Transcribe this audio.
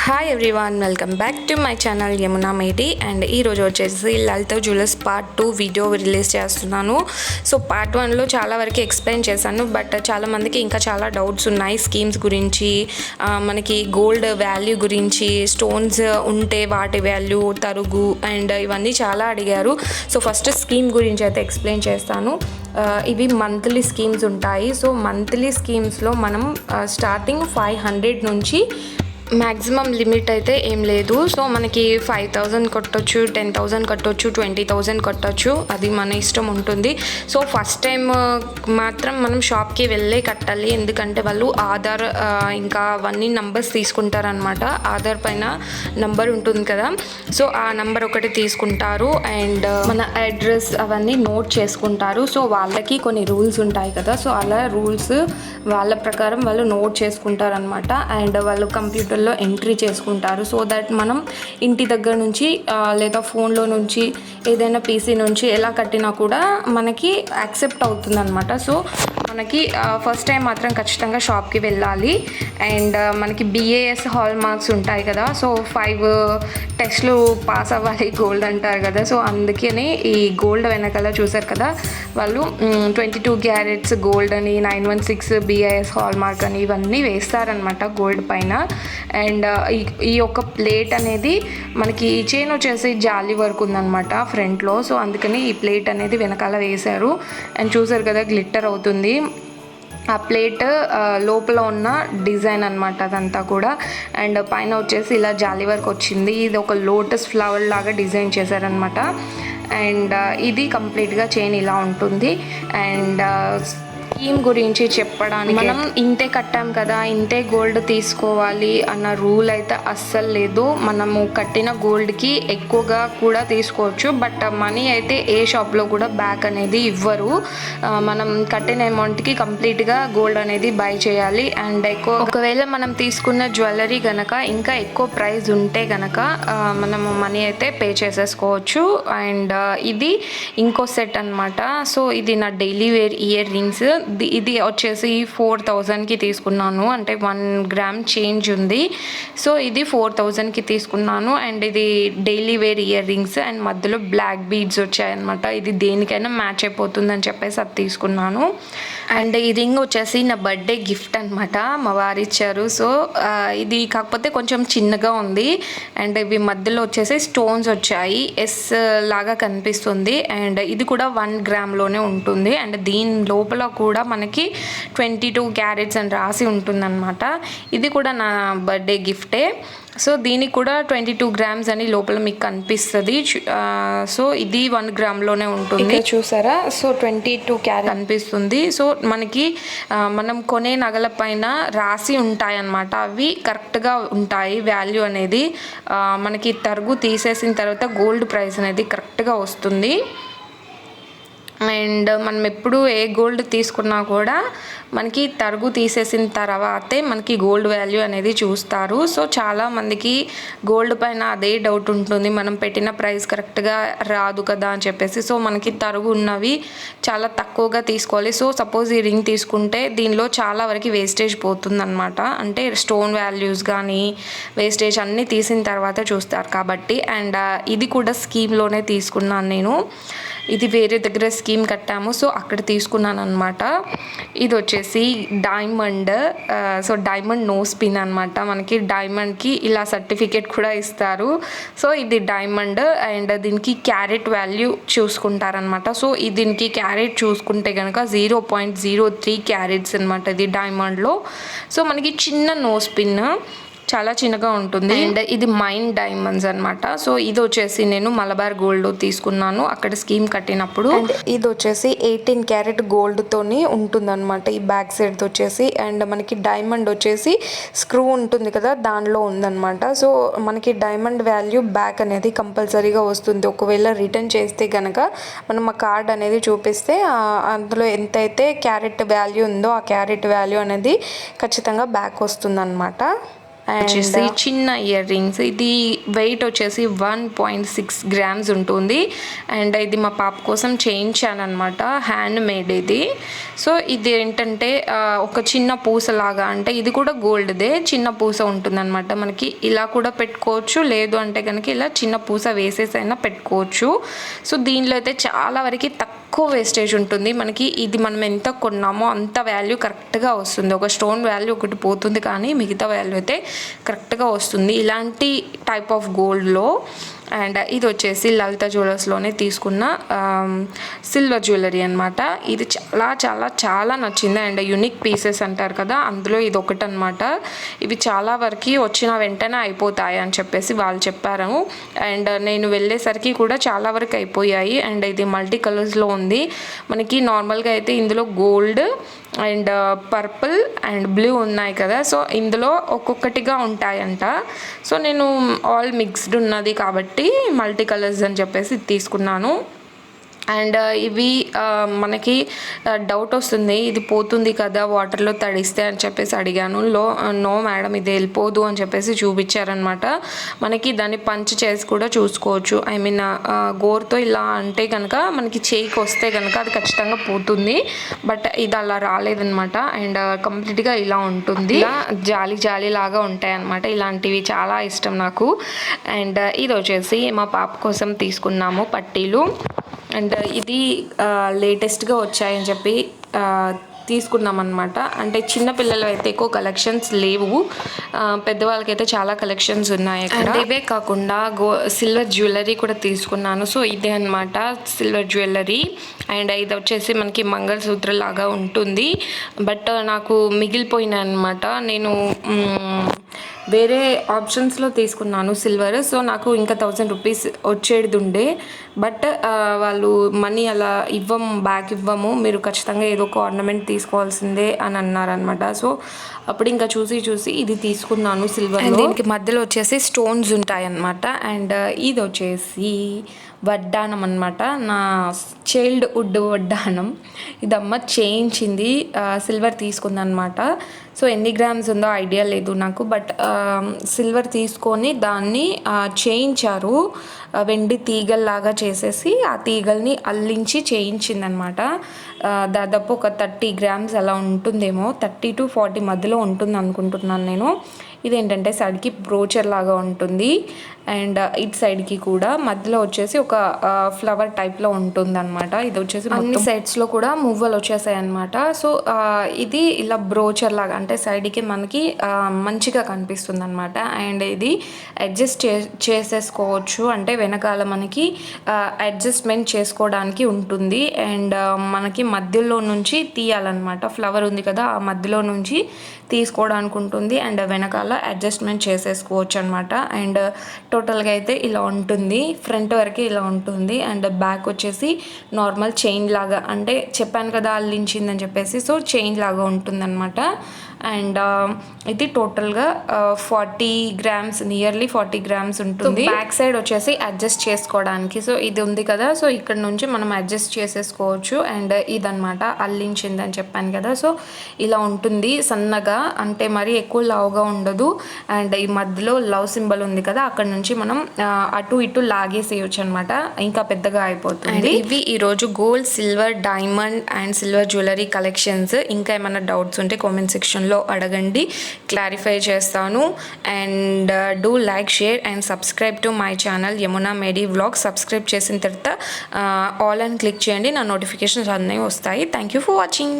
Hi everyone, welcome back to my channel Yamuna మేటి. And ఈరోజు వచ్చేసి లలిత జ్యువెలర్స్ పార్ట్ 2 వీడియో రిలీజ్ చేస్తున్నాను. సో పార్ట్ 1లో చాలా వరకు ఎక్స్ప్లెయిన్ చేశాను, బట్ చాలామందికి ఇంకా చాలా డౌట్స్ ఉన్నాయి స్కీమ్స్ గురించి, మనకి గోల్డ్ వాల్యూ గురించి, స్టోన్స్ ఉంటే వాటి వాల్యూ, తరుగు అండ్ ఇవన్నీ చాలా అడిగారు. సో ఫస్ట్ స్కీమ్ గురించి అయితే ఎక్స్ప్లెయిన్ చేస్తాను. ఇవి మంత్లీ స్కీమ్స్ ఉంటాయి. సో మంత్లీ స్కీమ్స్లో మనం స్టార్టింగ్ 500 నుంచి మ్యాక్సిమం లిమిట్ అయితే ఏం లేదు. సో మనకి 5000 కట్టొచ్చు, 10,000 కట్టొచ్చు, 20,000 కట్టొచ్చు, అది మన ఇష్టం ఉంటుంది. సో ఫస్ట్ టైం మాత్రం మనం షాప్కి వెళ్ళే కట్టాలి, ఎందుకంటే వాళ్ళు ఆధార్ ఇంకా అవన్నీ నంబర్స్ తీసుకుంటారనమాట. ఆధార్ పైన నంబర్ ఉంటుంది కదా, సో ఆ నంబర్ ఒకటి తీసుకుంటారు అండ్ మన అడ్రస్ అవన్నీ నోట్ చేసుకుంటారు. సో వాళ్ళకి కొన్ని రూల్స్ ఉంటాయి కదా, సో అలా రూల్స్ వాళ్ళ ప్రకారం వాళ్ళు నోట్ చేసుకుంటారనమాట. అండ్ వాళ్ళు కంప్యూటర్లో ఎంట్రీ చేసుకుంటారు. సో దట్ మనం ఇంటి దగ్గర నుంచి లేదా ఫోన్లో నుంచి ఏదైనా పీసీ నుంచి ఎలా కట్టినా కూడా మనకి యాక్సెప్ట్ అవుతుంది అనమాట. సో మనకి ఫస్ట్ టైం మాత్రం ఖచ్చితంగా షాప్కి వెళ్ళాలి. అండ్ మనకి బిఏఎస్ హాల్ మార్క్స్ ఉంటాయి కదా, సో 5 టెస్ట్లు పాస్ అవ్వాలి గోల్డ్ అంటారు కదా. సో అందుకని ఈ గోల్డ్ వెనకాల చూసారు కదా, వాళ్ళు 22 క్యారెట్స్ గోల్డ్ అని, 916 బిఐఎస్ హాల్ మార్క్ అని ఇవన్నీ వేస్తారనమాట గోల్డ్ పైన. అండ్ ఈ యొక్క ప్లేట్ అనేది మనకి చైన్ వచ్చేసి జాలీ వర్క్ ఉందన్నమాట ఫ్రంట్లో. సో అందుకని ఈ ప్లేట్ అనేది వెనకాల వేశారు. అండ్ చూసారు కదా, గ్లిట్టర్ అవుతుంది ఆ ప్లేట్ లోపల ఉన్న డిజైన్ అనమాట అదంతా కూడా. అండ్ పైన వచ్చేసి ఇలా జాలీ వర్క్ వచ్చింది. ఇది ఒక లోటస్ ఫ్లవర్ లాగా డిజైన్ చేశారనమాట. అండ్ ఇది కంప్లీట్గా చైన్ ఇలా ఉంటుంది. అండ్ స్కీమ్ గురించి చెప్పడానికి, మనం ఇంతే కట్టాం కదా, ఇంతే గోల్డ్ తీసుకోవాలి అన్న రూల్ అయితే అస్సలు లేదు. మనము కట్టిన గోల్డ్కి ఎక్కువగా కూడా తీసుకోవచ్చు, బట్ మనీ అయితే ఏ షాప్లో కూడా బ్యాక్ అనేది ఇవ్వరు. మనం కట్టిన అమౌంట్కి కంప్లీట్గా గోల్డ్ అనేది బై చేయాలి. అండ్ ఒకవేళ మనం తీసుకున్న జ్యువెలరీ కనుక ఇంకా ఎక్కువ ప్రైస్ ఉంటే కనుక మనము మనీ అయితే పే చేసేసుకోవచ్చు. అండ్ ఇది ఇంకో సెట్ అనమాట. సో ఇది నా డైలీ వేర్ ఇయర్ రింగ్స్. ఇది వచ్చేసి 4000కి తీసుకున్నాను, అంటే 1 గ్రామ్ చేంజ్ ఉంది. సో ఇది 4000కి తీసుకున్నాను. అండ్ ఇది daily wear earrings and మధ్యలో బ్లాక్ బీడ్స్ వచ్చాయన్నమాట. ఇది దేనికైనా మ్యాచ్ అయిపోతుందని చెప్పేసి అది తీసుకున్నాను. అండ్ ఈ రింగ్ వచ్చేసి నా బర్త్డే గిఫ్ట్ అనమాట, మా వారు ఇచ్చారు. సో ఇది కాకపోతే కొంచెం చిన్నగా ఉంది. అండ్ ఇవి మధ్యలో వచ్చేసి స్టోన్స్ వచ్చాయి, ఎస్ లాగా కనిపిస్తుంది. అండ్ ఇది కూడా 1 గ్రామ్లోనే ఉంటుంది. అండ్ దీని లోపల కూడా మనకి 22 క్యారెట్స్ అని రాసి ఉంటుందన్నమాట. ఇది కూడా నా బర్త్డే గిఫ్టే. సో దీనికి కూడా 22 గ్రామ్స్ అని లోపల మీకు కనిపిస్తుంది. సో ఇది 1 గ్రామ్లోనే ఉంటుంది, చూసారా. సో 22 క్యారెట్ కనిపిస్తుంది. సో మనకి మనం కొనే నగల పైన రాసి ఉంటాయి అన్నమాట, అవి కరెక్ట్గా ఉంటాయి వాల్యూ అనేది. మనకి తరుగు తీసేసిన తర్వాత గోల్డ్ ప్రైస్ అనేది కరెక్ట్గా వస్తుంది. అండ్ మనం ఎప్పుడు ఏ గోల్డ్ తీసుకున్నా కూడా మనకి తరుగు తీసేసిన తర్వాతే మనకి గోల్డ్ వాల్యూ అనేది చూస్తారు. సో చాలామందికి గోల్డ్ పైన అదే డౌట్ ఉంటుంది, మనం పెట్టిన ప్రైస్ కరెక్ట్గా రాదు కదా అని చెప్పేసి. సో మనకి తరుగు ఉన్నవి చాలా తక్కువగా తీసుకోవాలి. సో సపోజ్ ఈ రింగ్ తీసుకుంటే దీనిలో చాలా వరకు వేస్టేజ్ పోతుందన్నమాట, అంటే స్టోన్ వాల్యూస్ కానీ వేస్టేజ్ అన్నీ తీసిన తర్వాత చూస్తారు కాబట్టి. అండ్ ఇది కూడా స్కీమ్లోనే తీసుకున్నాను నేను, ఇది వేరే దగ్గర స్కీమ్ కట్టాము, సో అక్కడ తీసుకున్నాను అనమాట. ఇది వచ్చేసి diamond. So diamond nose pin అనమాట. మనకి డైమండ్కి ఇలా సర్టిఫికేట్ కూడా ఇస్తారు. సో ఇది డైమండ్ అండ్ దీనికి క్యారెట్ వాల్యూ చూసుకుంటారనమాట. సో దీనికి క్యారెట్ చూసుకుంటే కనుక 0.03 క్యారెట్స్ అనమాట ఇది డైమండ్లో. సో మనకి చిన్న నోస్ పిన్, చాలా చిన్నగా ఉంటుంది. అండ్ ఇది మైన్ డైమండ్స్ అనమాట. సో ఇది వచ్చేసి నేను మలబార్ గోల్డ్ తీసుకున్నాను అక్కడ స్కీమ్ కట్టినప్పుడు. అండ్ ఇది వచ్చేసి 18 క్యారెట్ గోల్డ్తోని ఉంటుందన్నమాట ఈ బ్యాక్ సైడ్ వచ్చేసి. అండ్ మనకి డైమండ్ వచ్చేసి స్క్రూ ఉంటుంది కదా, దానిలో ఉందన్నమాట. సో మనకి డైమండ్ వాల్యూ బ్యాక్ అనేది కంపల్సరీగా వస్తుంది. ఒకవేళ రిటర్న్ చేస్తే కనుక మనం ఆ కార్డ్ అనేది చూపిస్తే అందులో ఎంతైతే క్యారెట్ వాల్యూ ఉందో ఆ క్యారెట్ వాల్యూ అనేది ఖచ్చితంగా బ్యాక్ వస్తుందన్నమాట. వచ్చేసి చిన్న ఇయర్ రింగ్స్. ఇది వెయిట్ వచ్చేసి 1.6 grams ఉంటుంది. అండ్ ఇది మా పాప కోసం చేయించాను అనమాట, హ్యాండ్ మేడ్ ఇది. సో ఇది ఏంటంటే ఒక చిన్న పూసలాగా, అంటే ఇది కూడా గోల్డ్దే చిన్న పూస ఉంటుందన్నమాట. మనకి ఇలా కూడా పెట్టుకోవచ్చు, లేదు అంటే కనుక ఇలా చిన్న పూస వేసేసి అయినా పెట్టుకోవచ్చు. సో దీనిలో అయితే చాలా వరకు తక్కువ వేస్టేజ్ ఉంటుంది మనకి. ఇది మనం ఎంత కొన్నామో అంత వాల్యూ కరెక్ట్గా వస్తుంది. ఒక స్టోన్ వాల్యూ ఒకటి పోతుంది కానీ మిగతా వాల్యూ అయితే కరెక్ట్గా వస్తుంది ఇలాంటి టైప్ ఆఫ్ గోల్డ్లో. అండ్ ఇది వచ్చేసి లలిత జ్యువెలర్స్లోనే తీసుకున్న సిల్వర్ జ్యువెలరీ అనమాట. ఇది చాలా చాలా చాలా నచ్చింది. అండ్ యూనిక్ పీసెస్ అంటారు కదా, అందులో ఇది ఒకటి అనమాట. ఇవి చాలా వరకు వచ్చిన వెంటనే అయిపోతాయి అని చెప్పేసి వాళ్ళు చెప్పారు. అండ్ నేను వెళ్ళేసరికి కూడా చాలా వరకు అయిపోయాయి. అండ్ ఇది మల్టీ కలర్స్లో ఉంది. మనకి నార్మల్గా అయితే ఇందులో gold and purple and blue ఉన్నాయి కదా, సో ఇందులో ఒక్కొక్కటిగా ఉంటాయంట. సో నేను ఆల్ మిక్స్డ్ ఉన్నది కాబట్టి మల్టీ కలర్స్ అని చెప్పేసి తీసుకున్నాను. అండ్ ఇవి మనకి డౌట్ వస్తుంది, ఇది పోతుంది కదా వాటర్లో తడిస్తే అని చెప్పేసి అడిగాను. నో మేడం, ఇది వెళ్ళిపోదు అని చెప్పేసి చూపించారనమాట. మనకి దాన్ని పంచ్ చేసి కూడా చూసుకోవచ్చు. ఐ మీన్ గోరుతో ఇలా అంటే కనుక మనకి చేయికి వస్తే కనుక అది ఖచ్చితంగా పోతుంది. బట్ ఇది అలా రాలేదనమాట. అండ్ కంప్లీట్గా ఇలా ఉంటుంది, జాలి జాలి లాగా ఉంటాయి అనమాట. ఇలాంటివి చాలా ఇష్టం నాకు. అండ్ ఇది వచ్చేసి మా పాప కోసం తీసుకున్నాము పట్టీలు. అండ్ ఇది లేటెస్ట్గా వచ్చాయని చెప్పి తీసుకున్నాం అనమాట. అంటే చిన్నపిల్లలు అయితే ఎక్కువ కలెక్షన్స్ లేవు, పెద్దవాళ్ళకైతే చాలా కలెక్షన్స్ ఉన్నాయి అక్కడ. ఇవే కాకుండా సిల్వర్ జ్యువెలరీ కూడా తీసుకున్నాను. సో ఇదే అనమాట సిల్వర్ జ్యువెలరీ. అండ్ ఇది వచ్చేసి మనకి మంగళసూత్ర లాగా ఉంటుంది. బట్ నాకు మిగిలిపోయినాయి అనమాట. నేను వేరే ఆప్షన్స్లో తీసుకున్నాను సిల్వర్. సో నాకు ఇంకా 1000 రూపీస్ వచ్చేది ఉండే. బట్ వాళ్ళు మనీ అలా బ్యాక్ ఇవ్వము, మీరు ఖచ్చితంగా ఏదో ఒక ఆర్నమెంట్ తీసుకోవాల్సిందే అని అన్నారనమాట. సో అప్పుడు ఇంకా చూసి ఇది తీసుకున్నాను సిల్వర్. దీనికి మధ్యలో వచ్చేసి స్టోన్స్ ఉంటాయి అన్నమాట. అండ్ ఇది వచ్చేసి వడ్డానం అనమాట, నా చైల్డ్హుడ్ వడ్డానం. ఇదమ్మ చేయించింది, సిల్వర్ తీసుకుందనమాట. సో ఎన్ని గ్రామ్స్ ఉందో ఐడియా లేదు నాకు, బట్ సిల్వర్ తీసుకొని దాన్ని చేయించారు. వెండి తీగల్లాగా చేసేసి ఆ తీగల్ని అల్లించి చేయించిందనమాట. దాదాపు ఒక 30 grams అలా ఉంటుందేమో, 30 to 40 మధ్యలో ఉంటుంది అనుకుంటున్నాను నేను. ఇదేంటంటే సైడ్కి బ్రోచర్ లాగా ఉంటుంది. అండ్ ఇటు సైడ్కి కూడా మధ్యలో వచ్చేసి ఒక ఫ్లవర్ టైప్లో ఉంటుంది అనమాట. ఇది వచ్చేసి అన్ని సైడ్స్లో కూడా మువ్వలు వచ్చేసాయి అనమాట. సో ఇది ఇలా బ్రోచర్ లాగా, అంటే సైడ్కి మనకి మంచిగా కనిపిస్తుంది అనమాట. అండ్ ఇది అడ్జస్ట్ చేసేసుకోవచ్చు, అంటే వెనకాల మనకి అడ్జస్ట్మెంట్ చేసుకోవడానికి ఉంటుంది. అండ్ మనకి మధ్యలో నుంచి తీయాలన్నమాట. ఫ్లవర్ ఉంది కదా, ఆ మధ్యలో నుంచి తీసుకోవడానికి ఉంటుంది. అండ్ వెనకాల అడ్జస్ట్మెంట్ చేసేసుకోవచ్చు అనమాట. అండ్ టోటల్గా అయితే ఇలా ఉంటుంది, ఫ్రంట్ వరకు ఇలా ఉంటుంది. అండ్ బ్యాక్ వచ్చేసి నార్మల్ చైన్ లాగా, అంటే చెప్పాను కదా అల్లించిందని చెప్పేసి, సో చైన్ లాగా ఉంటుందన్నమాట. అండ్ ఇది టోటల్గా 40 grams, నియర్లీ 40 grams ఉంటుంది. బ్యాక్ సైడ్ వచ్చేసి అడ్జస్ట్ చేసుకోవడానికి, సో ఇది ఉంది కదా, సో ఇక్కడ నుంచి మనం అడ్జస్ట్ చేసేసుకోవచ్చు. అండ్ ఇదనమాట అల్లించిందని చెప్పాను కదా, సో ఇలా ఉంటుంది సన్నగా, అంటే మరీ ఎక్కువ లావుగా ఉండదు. అండ్ ఈ మధ్యలో లవ్ సింబల్ ఉంది కదా, అక్కడ నుంచి మనం అటు ఇటు లాగేసేయచ్చు అనమాట, ఇంకా పెద్దగా అయిపోతుంది. ఇవి ఈరోజు gold, silver, diamond and silver jewellery collections. ఇంకా ఏమైనా డౌట్స్ ఉంటే కామెంట్ సెక్షన్లో అడగండి, క్లారిఫై చేస్తాను. And do like, share and subscribe to my channel Yamuna మేడి వ్లాగ్. సబ్స్క్రైబ్ చేసిన తర్వాత ఆల్ అని క్లిక్ చేయండి, నా నోటిఫికేషన్స్ అన్నీ వస్తాయి. Thank you for watching.